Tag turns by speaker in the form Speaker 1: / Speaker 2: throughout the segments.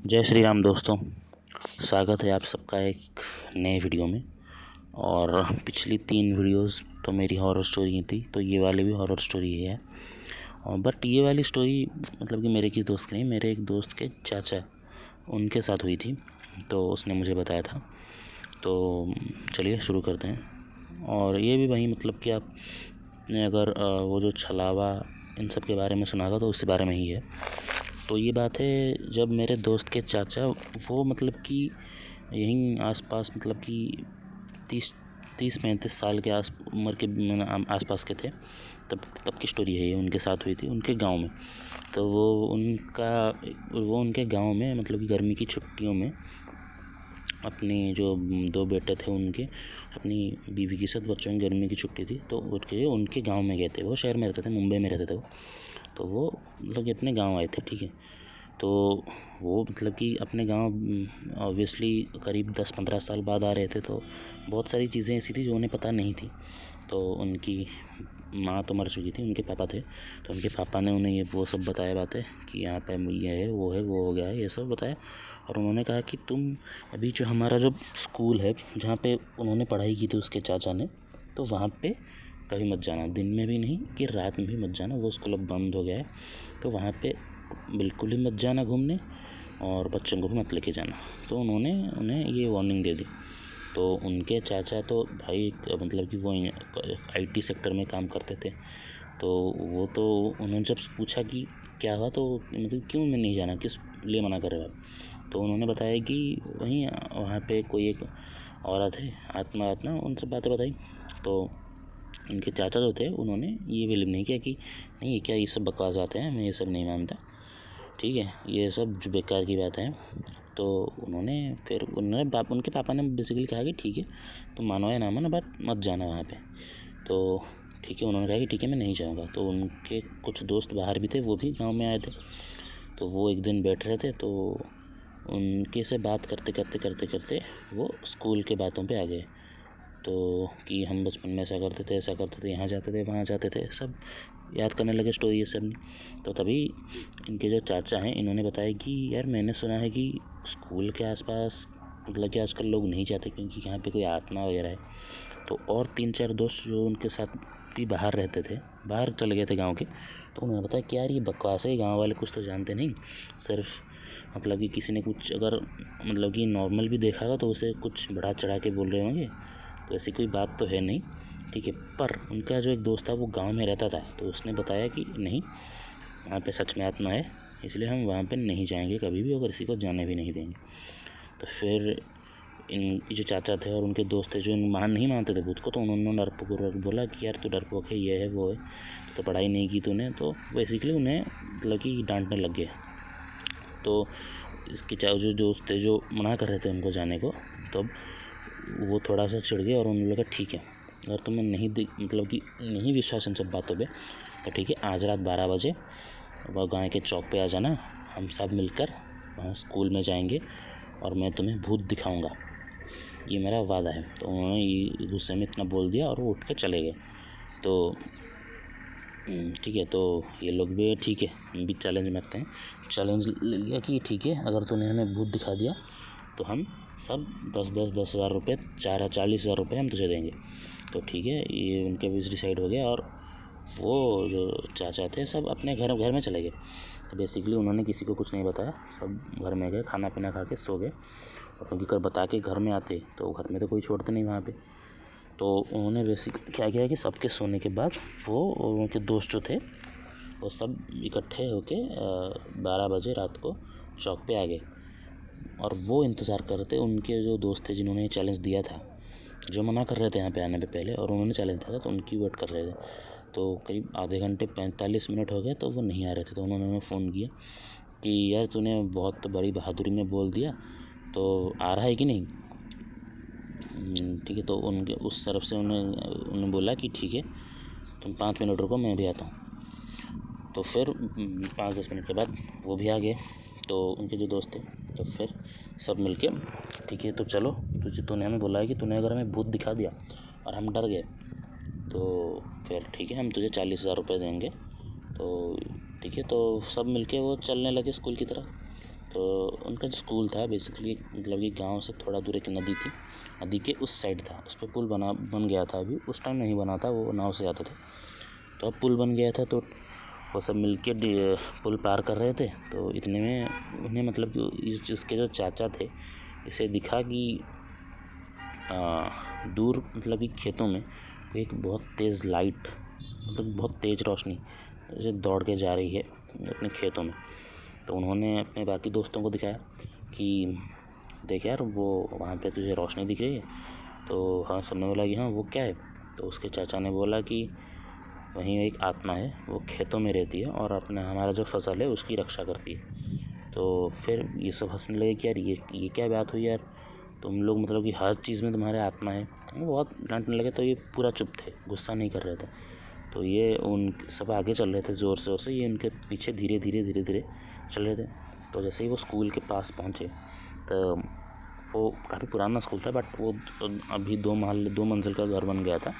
Speaker 1: जय श्री राम दोस्तों। स्वागत है आप सबका एक नए वीडियो में। और पिछली 3 वीडियोस तो मेरी हॉरर स्टोरी थी, तो ये वाली भी हॉरर स्टोरी ही है। और बट ये वाली स्टोरी मतलब कि मेरे किसी दोस्त की नहीं, मेरे एक दोस्त के चाचा उनके साथ हुई थी, तो उसने मुझे बताया था। तो चलिए शुरू करते हैं। और ये भी वही मतलब कि आपने अगर वो जो छलावा इन सब के बारे में सुना था तो उसी बारे में ही है। तो ये बात है जब मेरे दोस्त के चाचा वो मतलब कि यहीं आसपास मतलब कि 30-35 साल के उम्र के आसपास के थे, तब की स्टोरी है ये। उनके साथ हुई थी उनके गांव में। तो वो उनके गांव में मतलब कि गर्मी की छुट्टियों में अपनी जो 2 बेटे थे उनके, अपनी बीवी के साथ बच्चों की गर्मी की छुट्टी थी तो उनके गांव में गए थे। वो शहर में रहते थे, मुंबई में रहते थे वो। तो वो मतलब कि अपने गांव आए थे, ठीक है। तो वो मतलब कि अपने गांव ऑब्वियसली करीब 10-15 साल बाद आ रहे थे, तो बहुत सारी चीज़ें ऐसी थी जो उन्हें पता नहीं थी। तो उनकी माँ तो मर चुकी थी, उनके पापा थे, तो उनके पापा ने उन्हें ये वो सब बताया बातें कि यहाँ पे ये है वो हो गया है, ये सब बताया। और उन्होंने कहा कि तुम अभी जो हमारा जो स्कूल है जहाँ पे उन्होंने पढ़ाई की थी उसके चाचा ने, तो वहाँ पे कभी मत जाना, दिन में भी नहीं कि रात में भी मत जाना, वो स्कूल अब बंद हो गया है। तो वहाँ पे बिल्कुल ही मत जाना घूमने, और बच्चों को भी मत लेके जाना। तो उन्होंने उन्हें ये वार्निंग दे दी। तो उनके चाचा तो भाई मतलब कि वो IT सेक्टर में काम करते थे। तो वो तो उन्होंने जब पूछा कि क्या हुआ, तो मतलब क्यों मैं नहीं जाना, किस लिए मना कर रहे हो आप। तो उन्होंने बताया कि वहीं वहाँ पे कोई एक औरत है, आत्मा उन सब बातें बताई। तो इनके चाचा जो थे उन्होंने ये बिलीव नहीं किया कि नहीं क्या ये सब बकवास बातें हैं, मैं ये सब नहीं मानता, ठीक है, ये सब जो बेकार की बातें हैं। तो उनके पापा ने बेसिकली कहा कि ठीक है तुम मानो या ना मानो बट मत जाना वहाँ पे। तो ठीक है, उन्होंने कहा कि ठीक है मैं नहीं जाऊँगा। तो उनके कुछ दोस्त बाहर भी थे, वो भी गाँव में आए थे। तो वो एक दिन बैठ रहे थे, तो उनके से बात करते वो स्कूल के बातों पे आ गए। तो कि हम बचपन में ऐसा करते थे, यहाँ जाते थे वहाँ जाते थे, सब याद करने लगे स्टोरी ये सब। तो तभी इनके जो चाचा हैं इन्होंने बताया कि यार मैंने सुना है कि स्कूल के आसपास मतलब कि आजकल लोग नहीं जाते क्योंकि यहाँ पे कोई आत्मा वगैरह है। तो और 3-4 दोस्त जो उनके साथ भी बाहर रहते थे, बाहर चले गए थे गाँव के। तो उन्होंने बताया कि यार ये बकवास है, गाँव वाले कुछ तो जानते नहीं, सिर्फ मतलब कि किसी ने कुछ अगर मतलब कि नॉर्मल भी देखा होगा तो उसे कुछ बढ़ा चढ़ा के बोल रहे होंगे, तो ऐसी कोई बात तो है नहीं, ठीक है। पर उनका जो एक दोस्त था वो गांव में रहता था, तो उसने बताया कि नहीं वहाँ पे सच में आत्मा है, इसलिए हम वहाँ पे नहीं जाएंगे कभी भी, और किसी को जाने भी नहीं देंगे। तो फिर इन जो चाचा थे और उनके दोस्त थे जो नहीं मानते थे भूत को, तो उन्होंने डरपोक बोला कि यार तू डरपोक है, ये है वो है, तो पढ़ाई नहीं की तूने। तो बेसिकली उन्हें मतलब कि डांटने लग गए। तो इसके जो दोस्त थे जो मना कर रहे थे उनको जाने को, तब वो थोड़ा सा चिढ़ गए और उन्होंने लगा ठीक है अगर तुम्हें नहीं मतलब कि नहीं विश्वास इन सब बातों पे, तो ठीक है आज रात 12 बजे वह गाँव के चौक पे आ जाना, हम सब मिलकर वहाँ स्कूल में जाएंगे और मैं तुम्हें भूत दिखाऊंगा, ये मेरा वादा है। तो उन्होंने ये गुस्से में इतना बोल दिया और वो उठ के चले गए। तो ठीक है, तो ये लोग भी ठीक है हम भी चैलेंज मारते हैं, चैलेंज ले लिया कि ठीक है अगर तूने हमें भूत दिखा दिया तो हम सब 10,000 रुपये 40,000 रुपये हम तुझे देंगे। तो ठीक है, ये उनके बीच डिसाइड हो गया और वो जो चाचा थे सब अपने घर में चले गए। तो बेसिकली उन्होंने किसी को कुछ नहीं बताया, सब घर में गए, खाना पीना खा के सो गए। और क्योंकि कर बता के घर में आते तो घर में तो कोई छोड़ते नहीं वहाँ पे। तो उन्होंने बेसिक क्या किया कि सबके सोने के बाद वो और उनके दोस्त जो थे वो सब इकट्ठे होके 12 बजे रात को चौक पे आ गए। और वो इंतज़ार कर रहे थे, उनके जो दोस्त थे जिन्होंने चैलेंज दिया था, जो मना कर रहे थे यहाँ पे आने पे पहले, और उन्होंने चैलेंज दिया था तो उनकी वेट कर रहे थे। तो करीब आधे घंटे 45 मिनट हो गए तो वो नहीं आ रहे थे। तो उन्होंने हमें फ़ोन किया कि यार तूने बहुत बड़ी बहादुरी में बोल दिया, तो आ रहा है कि नहीं। ठीक है, तो उनके उस तरफ से उन्होंने बोला कि ठीक है तुम 5 मिनट रुको मैं भी आता हूँ। तो फिर 5-10 मिनट के बाद वो भी आ गए, तो उनके जो दोस्त थे। तो फिर सब मिलके ठीक है तो चलो तूने हमें बोला है कि तूने अगर हमें भूत दिखा दिया और हम डर गए तो फिर ठीक है हम तुझे 40,000 रुपये देंगे। तो ठीक है, तो सब मिलके वो चलने लगे स्कूल की तरफ। तो उनका जो स्कूल था बेसिकली मतलब कि गांव से थोड़ा दूर एक नदी थी, नदी के उस साइड था, उस पर पुल बन गया था। अभी उस टाइम नहीं बना था, वो नाव से जाते थे। तो अब पुल बन गया था, तो वो सब मिलके पुल पार कर रहे थे। तो इतने में उन्हें मतलब कि इसके जो चाचा थे, इसे दिखा कि दूर मतलब कि खेतों में एक बहुत तेज़ लाइट, मतलब बहुत तेज़ रोशनी जैसे दौड़ के जा रही है अपने खेतों में। तो उन्होंने अपने बाकी दोस्तों को दिखाया कि देख यार, वो वहाँ पे तुझे रोशनी दिख रही है। तो हाँ, सबने बोला कि हाँ वो क्या है। तो उसके चाचा ने बोला कि वहीं एक आत्मा है, वो खेतों में रहती है और अपना हमारा जो फसल है उसकी रक्षा करती है। तो फिर ये सब हंसने लगे कि यार ये क्या बात हुई यार, तुम लोग मतलब कि हर चीज़ में तुम्हारे आत्मा है। वो बहुत डांटने लगे, तो ये पूरा चुप थे, गुस्सा नहीं कर रहे थे। तो ये उन सब आगे चल रहे थे ज़ोर से, ये उनके पीछे धीरे धीरे चल रहे थे। तो जैसे ही वो स्कूल के पास पहुँचे, तो वो काफ़ी पुराना स्कूल था, बट वो अभी 2 मंजिल का घर बन गया था।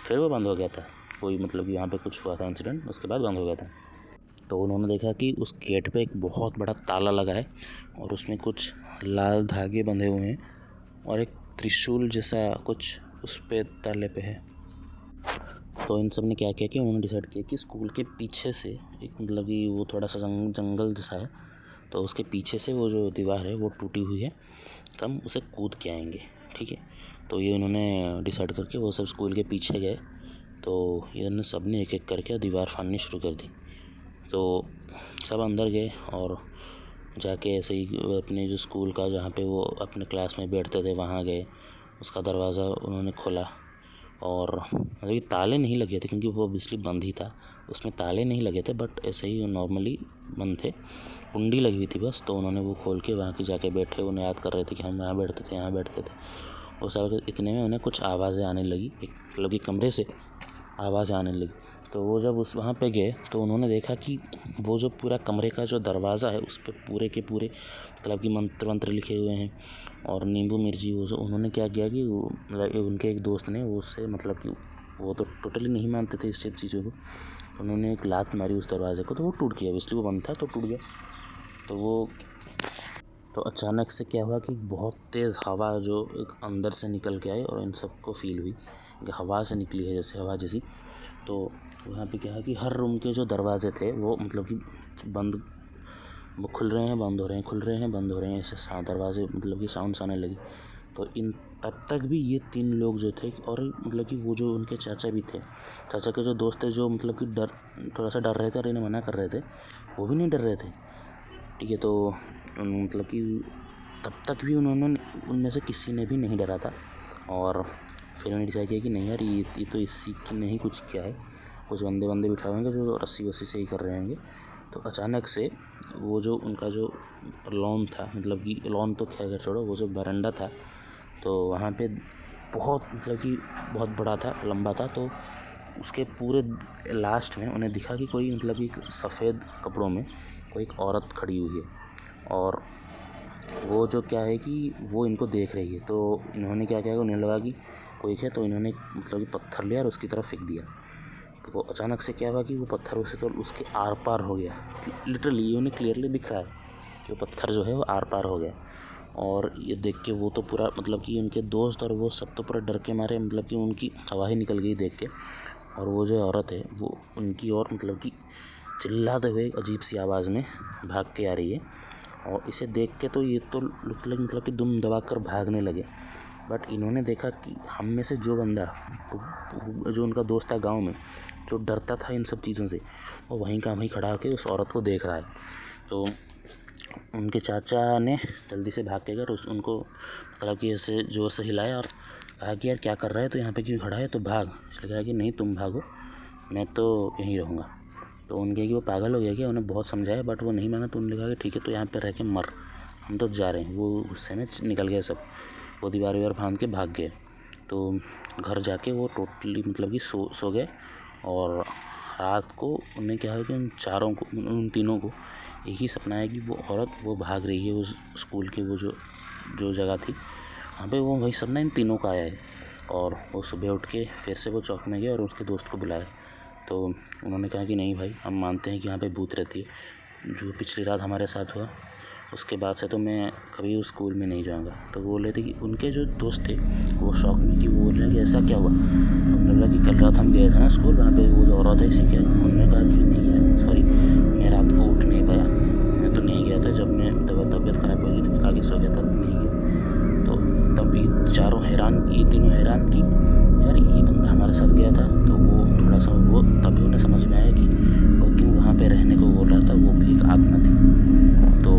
Speaker 1: फिर वो बंद हो गया था, कोई मतलब कि यहाँ पे कुछ हुआ था इंसिडेंट, उसके बाद बंद हो गया था। तो उन्होंने देखा कि उस गेट पे एक बहुत बड़ा ताला लगा है और उसमें कुछ लाल धागे बंधे हुए हैं और एक त्रिशूल जैसा कुछ उस पे ताले पे है। तो इन सब ने क्या किया कि उन्होंने डिसाइड किया कि स्कूल के पीछे से एक मतलब कि वो थोड़ा सा जंगल जैसा है, तो उसके पीछे से वो जो दीवार है वो टूटी हुई है, तो हम उसे कूद के आएंगे, ठीक है। तो ये उन्होंने डिसाइड करके वो सब स्कूल के पीछे गए। तो इन्होंने सब ने एक एक करके दीवार फाड़नी शुरू कर दी। तो सब अंदर गए और जाके ऐसे ही अपने जो स्कूल का जहाँ पे वो अपने क्लास में बैठते थे वहाँ गए, उसका दरवाज़ा उन्होंने खोला और मतलब कि ताले नहीं लगे थे क्योंकि वो ऑब्वियसली बंद ही था, उसमें ताले नहीं लगे थे, बट ऐसे ही नॉर्मली बंद थे, कुंडी लगी हुई थी बस। तो उन्होंने वो खोल के वहाँ की जाके बैठे, उन्हें याद कर रहे थे कि हम यहाँ बैठते थे। वो सब इतने में उन्हें कुछ आवाज़ें आने लगी, मतलब कि कमरे से आवाज़ें आने लगी। तो वो जब उस वहाँ पे गए तो उन्होंने देखा कि वो जो पूरा कमरे का जो दरवाज़ा है उस पर पूरे के पूरे मतलब कि मंत्र वंत्र लिखे हुए हैं और नींबू मिर्ची। वो जो उन्होंने क्या किया कि वो मतलब उनके एक दोस्त ने वो उससे मतलब कि वो तो टोटली नहीं मानते थे इस टाइप चीज़ों को, उन्होंने एक लात मारी उस दरवाजे को, तो वो टूट गया। इसलिए वो बंद था तो टूट गया। तो अचानक से क्या हुआ कि बहुत तेज़ हवा जो एक अंदर से निकल के आई और इन सबको फील हुई कि हवा से निकली है, जैसे हवा जैसी। तो वहाँ पे क्या है कि हर रूम के जो दरवाजे थे वो मतलब कि बंद, वो खुल रहे हैं बंद हो रहे हैं, खुल रहे हैं बंद हो रहे हैं, ऐसे दरवाजे मतलब कि साउंड्स आने लगी। तो इन तब तक भी ये 3 लोग जो थे और मतलब कि वो जो उनके चाचा भी थे, चाचा के जो दोस्त थे, जो मतलब कि थोड़ा सा डर रहे थे और इन्हें मना कर रहे थे, वो भी नहीं डर रहे थे, ठीक है। तो मतलब कि तब तक भी उनमें से किसी ने भी नहीं डरा था। और फिर उन्होंने डिसाइड किया कि नहीं यार, ये तो इसी की नहीं कुछ किया है, कुछ बंदे बिठाए होंगे जो रस्सी वस्सी से ही कर रहे होंगे। तो अचानक से वो जो उनका जो लॉन था, मतलब कि लॉन तो खैर छोड़ो, वो जो बरामदा था, तो वहाँ पे बहुत मतलब कि बहुत बड़ा था, लंबा था। तो उसके पूरे लास्ट में उन्हें दिखा कि कोई मतलब कि सफ़ेद कपड़ों में कोई एक औरत खड़ी हुई है और वो जो क्या है कि वो इनको देख रही है। तो इन्होंने क्या किया, उन्हें लगा कि कोई है, तो इन्होंने मतलब कि पत्थर लिया और उसकी तरफ फेंक दिया। तो वो अचानक से क्या हुआ कि वो पत्थर उसे तो उसके आर पार हो गया, लिटरली उन्हें क्लियरली दिख रहा है कि वो पत्थर जो है वो आर पार हो गया। और ये देख के वो तो पूरा मतलब कि उनके दोस्त और वो सब तो पूरा डर के मारे, मतलब कि उनकी हवा ही निकल गई देख के। और वो जो औरत है वो उनकी ओर मतलब कि चिल्लाते हुए अजीब सी आवाज़ में भाग के आ रही है। और इसे देख के तो ये तो मतलब कि दुम दबा कर भागने लगे। बट इन्होंने देखा कि हम में से जो बंदा जो उनका दोस्त था गांव में, जो डरता था इन सब चीज़ों से, वो वहीं का वहीं खड़ा होकर उस औरत को देख रहा है। तो उनके चाचा ने जल्दी से भाग के गए, उनको मतलब कि ऐसे जोर से हिलाया और कहा कि यार क्या कर रहा है, तो यहाँ पे क्यों खड़ा है, तो भाग। इसलिए कहा कि नहीं तुम भागो, मैं तो यहीं रहूँगा। तो उनके कि वो पागल हो गया क्या, उन्हें बहुत समझाया बट वो नहीं माना। तो उन्होंने कहा कि ठीक है, तो यहाँ पे रह के मर, हम तो जा रहे हैं। वो गुस्से में निकल गए सब, वो दीवार फांद के भाग गए। तो घर जाके वो टोटली मतलब कि सो गए। और रात को उन्हें क्या है कि उन तीनों को एक ही सपना है कि वो औरत वो भाग रही है उस स्कूल के वो जो जगह थी वहाँ पे, वो वही सपना इन तीनों का आया है। और वो सुबह उठ के फिर से वो चौक में गए और उसके दोस्त को बुलाया। तो उन्होंने कहा कि नहीं भाई, हम मानते हैं कि यहाँ पे भूत रहती है, जो पिछली रात हमारे साथ हुआ उसके बाद से तो मैं कभी उस स्कूल में नहीं जाऊँगा। तो वो बोल रहे थे कि उनके जो दोस्त थे वो शौक में कि वो बोल रहे हैं कि ऐसा क्या हुआ। उन्होंने बोला कि कल रात हम गए थे ना स्कूल, वहाँ पे वो जो औरत है इसी के। उन्होंने कहा कि नहीं यार सॉरी, मैं रात को उठ नहीं पाया, मैं तो नहीं गया था। जब मैं तबीयत ख़राब हो गई तो मैं खा के सो गया था, नहीं गया। तो तब ये तीनों हैरान कि यार ये बंदा हमारे साथ गया था। तो वो थोड़ा सा वो तभी उन्हें समझ में आया कि वो क्यों वहाँ पे रहने को बोल रहा था, वो भी एक आत्मा थी। तो